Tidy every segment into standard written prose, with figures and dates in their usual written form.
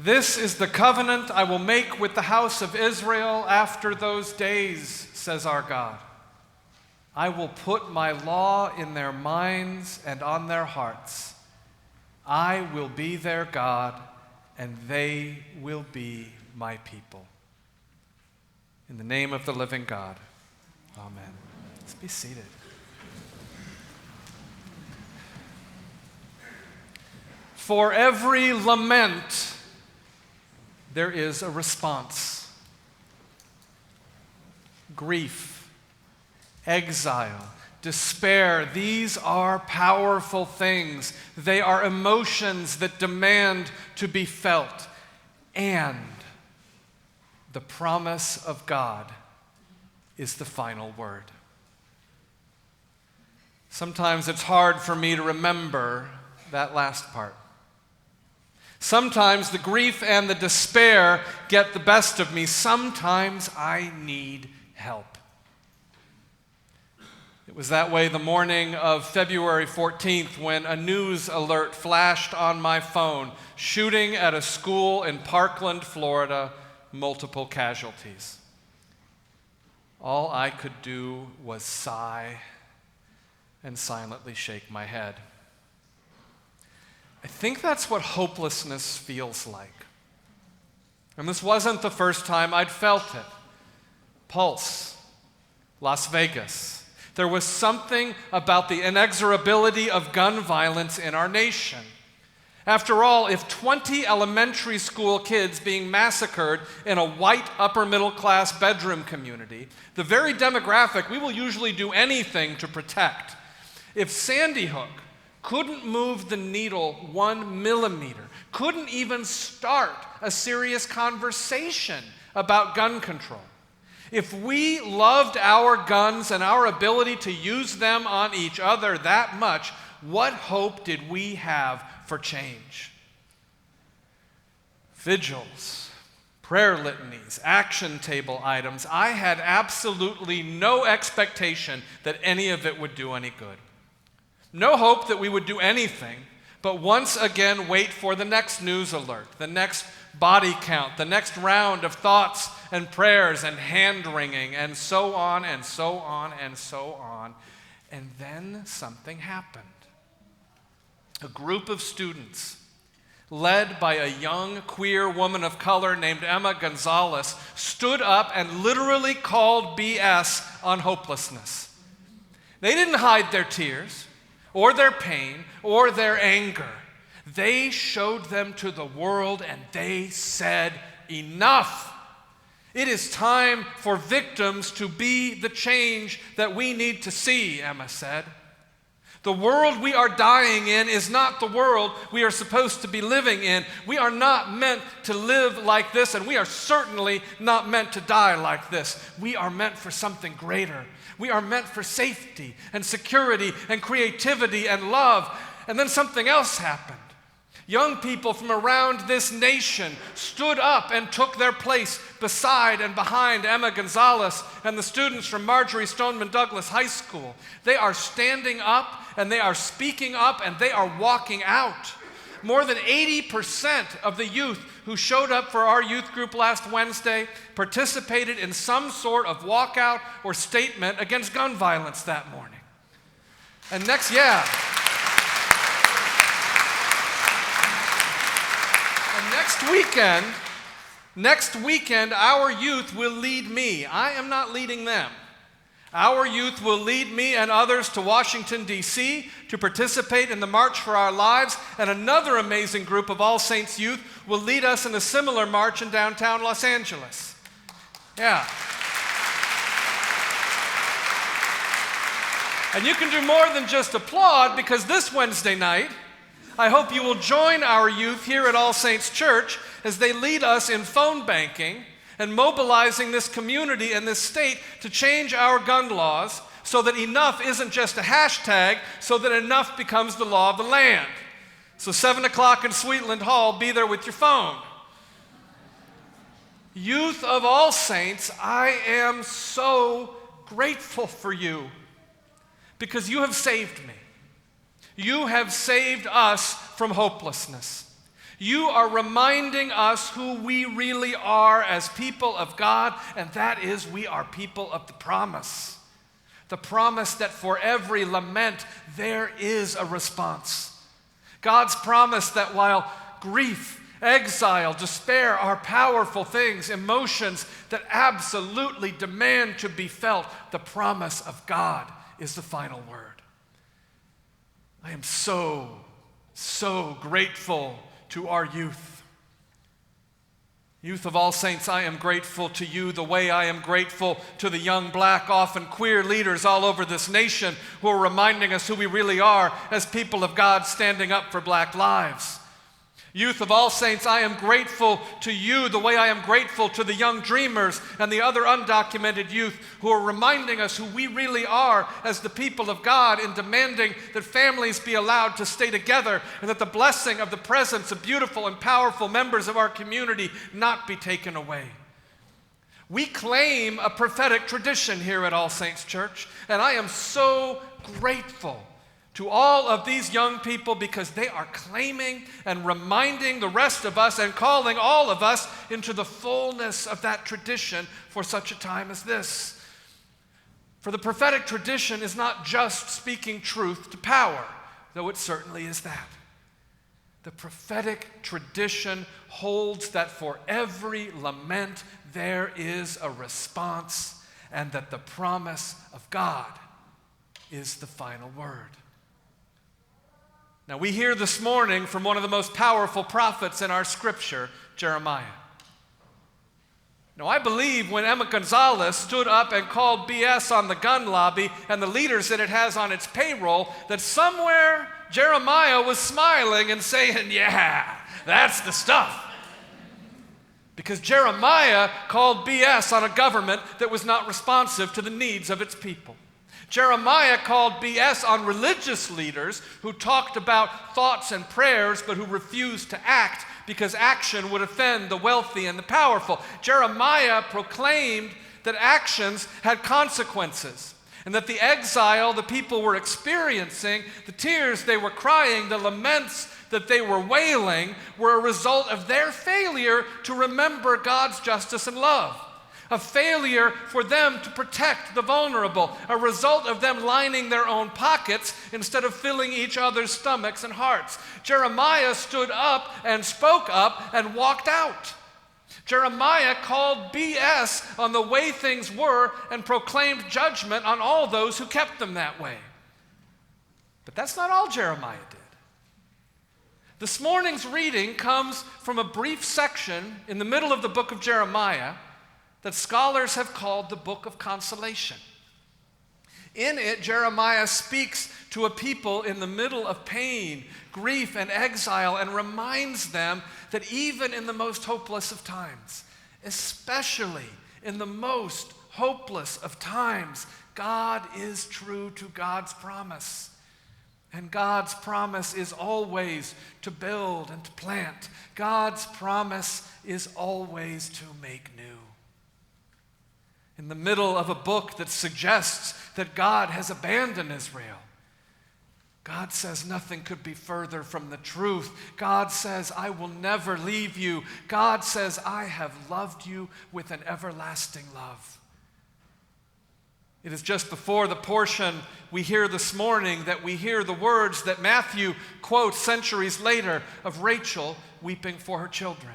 "This is the covenant I will make with the house of Israel after those days, says our God. I will put my law in their minds and on their hearts. I will be their God, and they will be my people." In the name of the living God, amen. Let's be seated. For every lament, there is a response. Grief, exile, despair, these are powerful things. They are emotions that demand to be felt. And the promise of God is the final word. Sometimes it's hard for me to remember that last part. Sometimes the grief and the despair get the best of me. Sometimes I need help. It was that way the morning of February 14th when a news alert flashed on my phone. Shooting at a school in Parkland, Florida, multiple casualties. All I could do was sigh and silently shake my head. I think that's what hopelessness feels like. And this wasn't the first time I'd felt it. Pulse, Las Vegas. There was something about the inexorability of gun violence in our nation. After all, if 20 elementary school kids being massacred in a white upper-middle-class bedroom community, the very demographic we will usually do anything to protect, if Sandy Hook couldn't move the needle 1 millimeter, couldn't even start a serious conversation about gun control, if we loved our guns and our ability to use them on each other that much, what hope did we have for change? Vigils, prayer litanies, action table items. I had absolutely no expectation that any of it would do any good. No hope that we would do anything, but once again wait for the next news alert, the next body count, the next round of thoughts and prayers and hand-wringing, and so on and so on and so on. And then something happened. A group of students, led by a young queer woman of color named Emma Gonzalez, stood up and literally called BS on hopelessness. They didn't hide their tears or their pain or their anger. They showed them to the world and they said, enough. It is time for victims to be the change that we need to see, Emma said. The world we are dying in is not the world we are supposed to be living in. We are not meant to live like this, and we are certainly not meant to die like this. We are meant for something greater. We are meant for safety and security and creativity and love. And then something else happened. Young people from around this nation stood up and took their place beside and behind Emma Gonzalez and the students from Marjorie Stoneman Douglas High School. They are standing up and they are speaking up and they are walking out. More than 80% of the youth who showed up for our youth group last Wednesday participated in some sort of walkout or statement against gun violence that morning. And next weekend, our youth will lead me. I am not leading them. Our youth will lead me and others to Washington, D.C. to participate in the March for Our Lives, and another amazing group of All Saints youth will lead us in a similar march in downtown Los Angeles. Yeah. And you can do more than just applaud, because this Wednesday night, I hope you will join our youth here at All Saints Church as they lead us in phone banking and mobilizing this community and this state to change our gun laws so that enough isn't just a hashtag, so that enough becomes the law of the land. So 7 o'clock in Sweetland Hall, be there with your phone. Youth of All Saints, I am so grateful for you because you have saved me. You have saved us from hopelessness. You are reminding us who we really are as people of God, and that is we are people of the promise. The promise that for every lament there is a response. God's promise that while grief, exile, despair are powerful things, emotions that absolutely demand to be felt, the promise of God is the final word. I am so grateful to our youth. Youth of All Saints, I am grateful to you the way I am grateful to the young black, often queer leaders all over this nation who are reminding us who we really are as people of God standing up for black lives. Youth of All Saints, I am grateful to you the way I am grateful to the young dreamers and the other undocumented youth who are reminding us who we really are as the people of God in demanding that families be allowed to stay together and that the blessing of the presence of beautiful and powerful members of our community not be taken away. We claim a prophetic tradition here at All Saints Church, and I am so grateful to all of these young people because they are claiming and reminding the rest of us and calling all of us into the fullness of that tradition for such a time as this. For the prophetic tradition is not just speaking truth to power, though it certainly is that. The prophetic tradition holds that for every lament there is a response, and that the promise of God is the final word. Now, we hear this morning from one of the most powerful prophets in our scripture, Jeremiah. Now, I believe when Emma Gonzalez stood up and called BS on the gun lobby and the leaders that it has on its payroll, that somewhere Jeremiah was smiling and saying, yeah, that's the stuff. Because Jeremiah called BS on a government that was not responsive to the needs of its people. Jeremiah called BS on religious leaders who talked about thoughts and prayers but who refused to act because action would offend the wealthy and the powerful. Jeremiah proclaimed that actions had consequences and that the exile the people were experiencing, the tears they were crying, the laments that they were wailing were a result of their failure to remember God's justice and love. A failure for them to protect the vulnerable, a result of them lining their own pockets instead of filling each other's stomachs and hearts. Jeremiah stood up and spoke up and walked out. Jeremiah called BS on the way things were and proclaimed judgment on all those who kept them that way. But that's not all Jeremiah did. This morning's reading comes from a brief section in the middle of the book of Jeremiah that scholars have called the book of consolation. In it, Jeremiah speaks to a people in the middle of pain, grief, and exile and reminds them that even in the most hopeless of times, especially in the most hopeless of times, God is true to God's promise. And God's promise is always to build and to plant. God's promise is always to make new. In the middle of a book that suggests that God has abandoned Israel, God says nothing could be further from the truth. God says, I will never leave you. God says, I have loved you with an everlasting love. It is just before the portion we hear this morning that we hear the words that Matthew quotes centuries later of Rachel weeping for her children.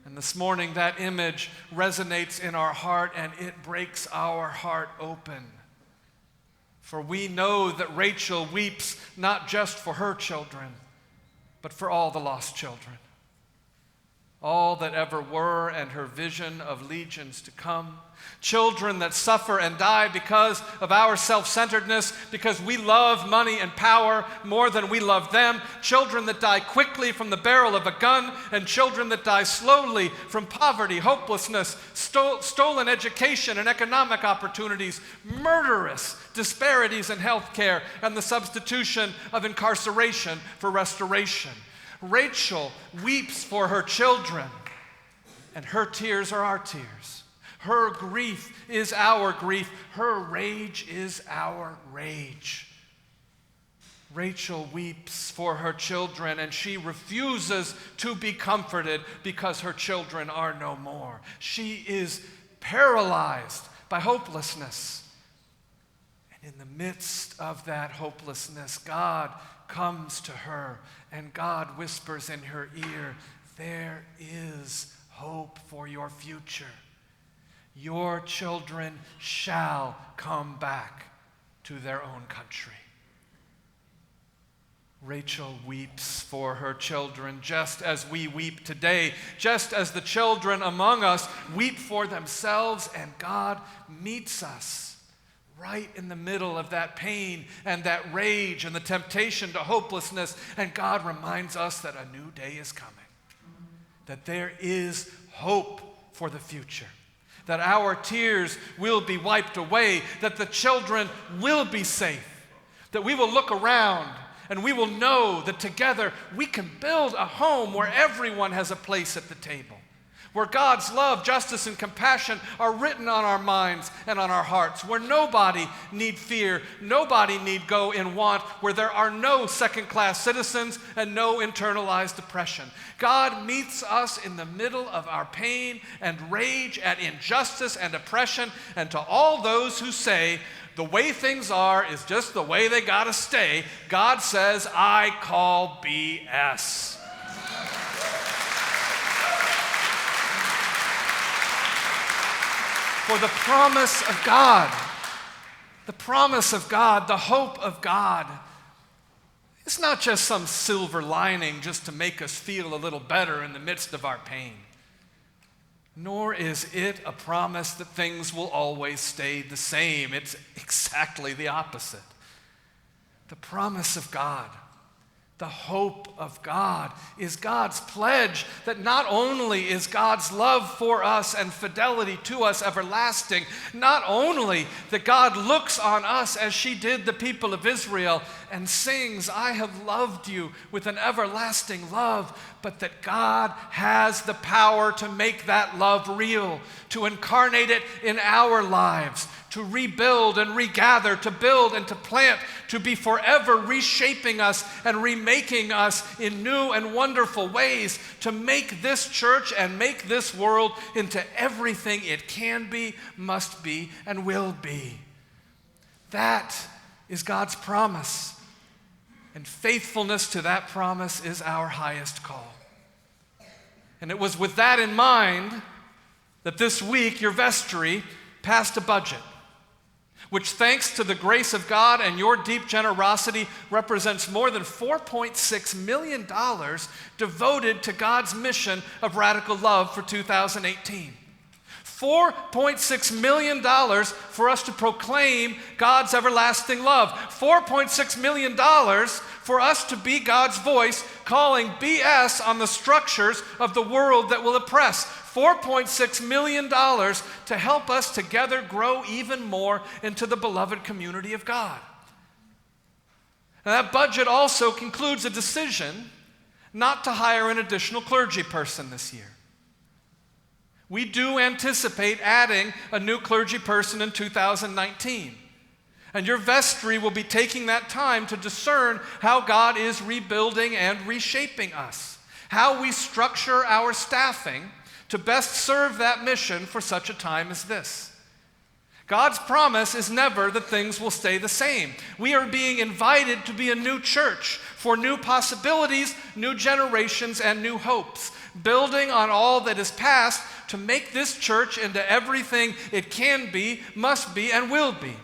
And this morning, that image resonates in our heart and it breaks our heart open. For we know that Rachel weeps not just for her children, but for all the lost children. All that ever were and her vision of legions to come. Children that suffer and die because of our self-centeredness, because we love money and power more than we love them. Children that die quickly from the barrel of a gun, and children that die slowly from poverty, hopelessness, stolen education and economic opportunities, murderous disparities in health care, and the substitution of incarceration for restoration. Rachel weeps for her children, and her tears are our tears. Her grief is our grief. Her rage is our rage. Rachel weeps for her children, and she refuses to be comforted because her children are no more. She is paralyzed by hopelessness. And in the midst of that hopelessness, God comes to her, and God whispers in her ear, "There is hope for your future. Your children shall come back to their own country." Rachel weeps for her children just as we weep today, just as the children among us weep for themselves, and God meets us right in the middle of that pain and that rage and the temptation to hopelessness, and God reminds us that a new day is coming, that there is hope for the future, that our tears will be wiped away, that the children will be safe, that we will look around and we will know that together we can build a home where everyone has a place at the table, where God's love, justice, and compassion are written on our minds and on our hearts, where nobody need fear, nobody need go in want, where there are no second-class citizens and no internalized depression. God meets us in the middle of our pain and rage at injustice and oppression, and to all those who say, "The way things are is just the way they gotta stay," God says, "I call BS." For the promise of God, the hope of God, it's not just some silver lining just to make us feel a little better in the midst of our pain. Nor is it a promise that things will always stay the same. It's exactly the opposite. The promise of God, the hope of God, is God's pledge that not only is God's love for us and fidelity to us everlasting, not only that God looks on us as she did the people of Israel and sings, "I have loved you with an everlasting love," but that God has the power to make that love real, to incarnate it in our lives, to rebuild and regather, to build and to plant, to be forever reshaping us and remaking us in new and wonderful ways, to make this church and make this world into everything it can be, must be, and will be. That is God's promise, and faithfulness to that promise is our highest call. And it was with that in mind that this week your vestry passed a budget, which, thanks to the grace of God and your deep generosity, represents more than $4.6 million devoted to God's mission of radical love for 2018. $4.6 million for us to proclaim God's everlasting love. $4.6 million for us to be God's voice, calling BS on the structures of the world that will oppress. $4.6 million to help us together grow even more into the beloved community of God. Now, that budget also concludes a decision not to hire an additional clergy person this year. We do anticipate adding a new clergy person in 2019. And your vestry will be taking that time to discern how God is rebuilding and reshaping us, how we structure our staffing to best serve that mission for such a time as this. God's promise is never that things will stay the same. We are being invited to be a new church for new possibilities, new generations, and new hopes, building on all that is past to make this church into everything it can be, must be, and will be.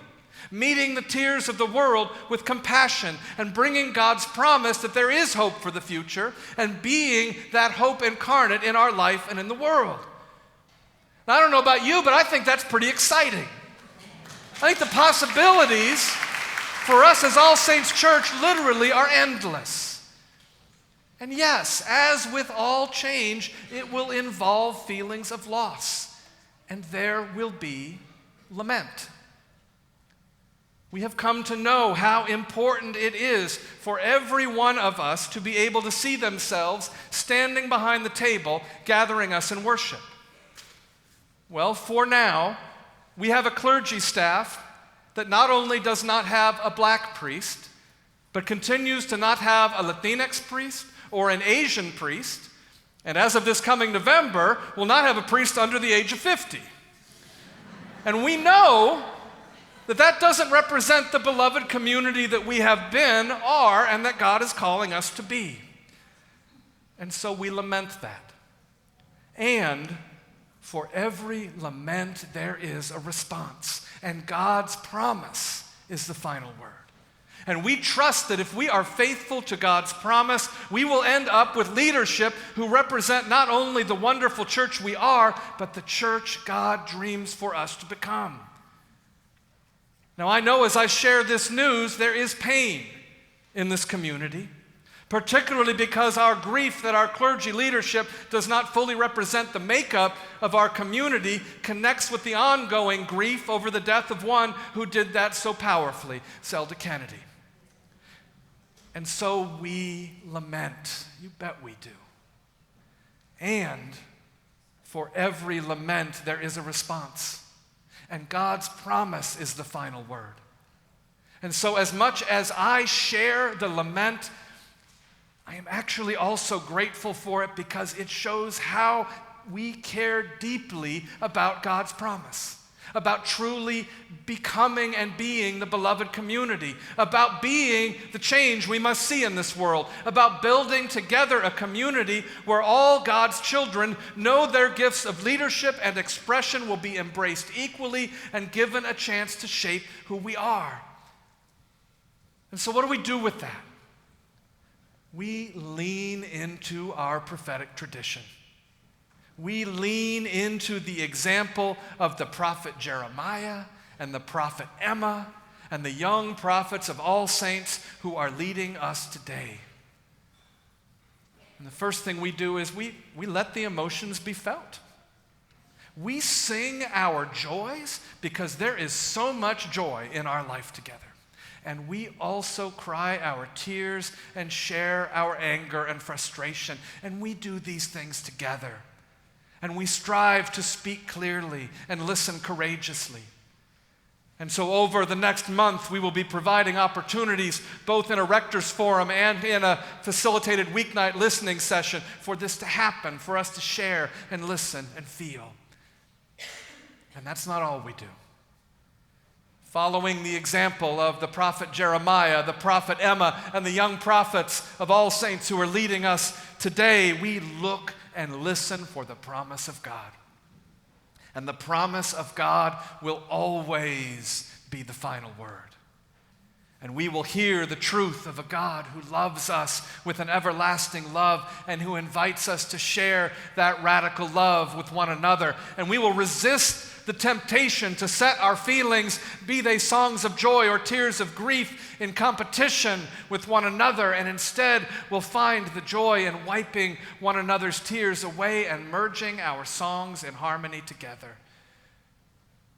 Meeting the tears of the world with compassion and bringing God's promise that there is hope for the future and being that hope incarnate in our life and in the world. Now, I don't know about you, but I think that's pretty exciting. I think the possibilities for us as All Saints Church literally are endless. And yes, as with all change, it will involve feelings of loss, and there will be lament. We have come to know how important it is for every one of us to be able to see themselves standing behind the table, gathering us in worship. Well, for now, we have a clergy staff that not only does not have a black priest, but continues to not have a Latinx priest or an Asian priest, and as of this coming November, will not have a priest under the age of 50. And we know that that doesn't represent the beloved community that we have been, are, and that God is calling us to be. And so we lament that. And for every lament, there is a response. And God's promise is the final word. And we trust that if we are faithful to God's promise, we will end up with leadership who represent not only the wonderful church we are, but the church God dreams for us to become. Now, I know as I share this news, there is pain in this community, particularly because our grief that our clergy leadership does not fully represent the makeup of our community connects with the ongoing grief over the death of one who did that so powerfully, Zelda Kennedy. And so we lament. You bet we do. And for every lament, there is a response. And God's promise is the final word. And so as much as I share the lament, I am actually also grateful for it because it shows how we care deeply about God's promise, about truly becoming and being the beloved community, about being the change we must see in this world, about building together a community where all God's children know their gifts of leadership and expression will be embraced equally and given a chance to shape who we are. And so what do we do with that? We lean into our prophetic tradition. We lean into the example of the prophet Jeremiah and the prophet Emma and the young prophets of All Saints who are leading us today. And the first thing we do is we let the emotions be felt. We sing our joys because there is so much joy in our life together. And we also cry our tears and share our anger and frustration. And we do these things together. And we strive to speak clearly and listen courageously. And so over the next month, we will be providing opportunities both in a rector's forum and in a facilitated weeknight listening session for this to happen, for us to share and listen and feel. And that's not all we do. Following the example of the prophet Jeremiah, the prophet Emma, and the young prophets of All Saints who are leading us today, we look and listen for the promise of God. And the promise of God will always be the final word. And we will hear the truth of a God who loves us with an everlasting love and who invites us to share that radical love with one another. And we will resist the temptation to set our feelings, be they songs of joy or tears of grief, in competition with one another, and instead will find the joy in wiping one another's tears away and merging our songs in harmony together.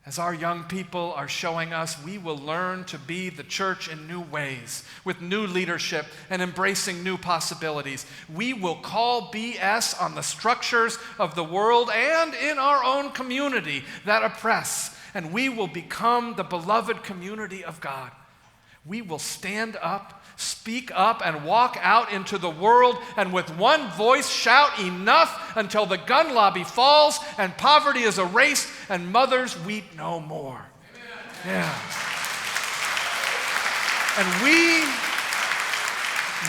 As our young people are showing us, we will learn to be the church in new ways, with new leadership and embracing new possibilities. We will call BS on the structures of the world and in our own community that oppress, and we will become the beloved community of God. We will stand up, speak up, and walk out into the world and with one voice shout enough until the gun lobby falls and poverty is erased and mothers weep no more. Amen. Yeah. And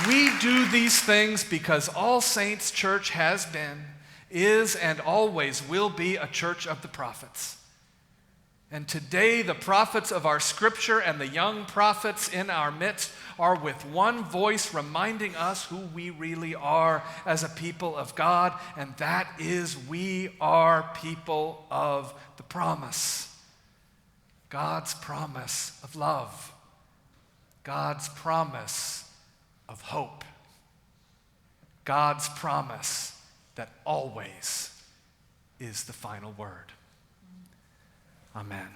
we do these things because All Saints Church has been, is, and always will be a church of the prophets. And today, the prophets of our scripture and the young prophets in our midst are with one voice reminding us who we really are as a people of God, and that is we are people of the promise. God's promise of love. God's promise of hope. God's promise that always is the final word. Amen.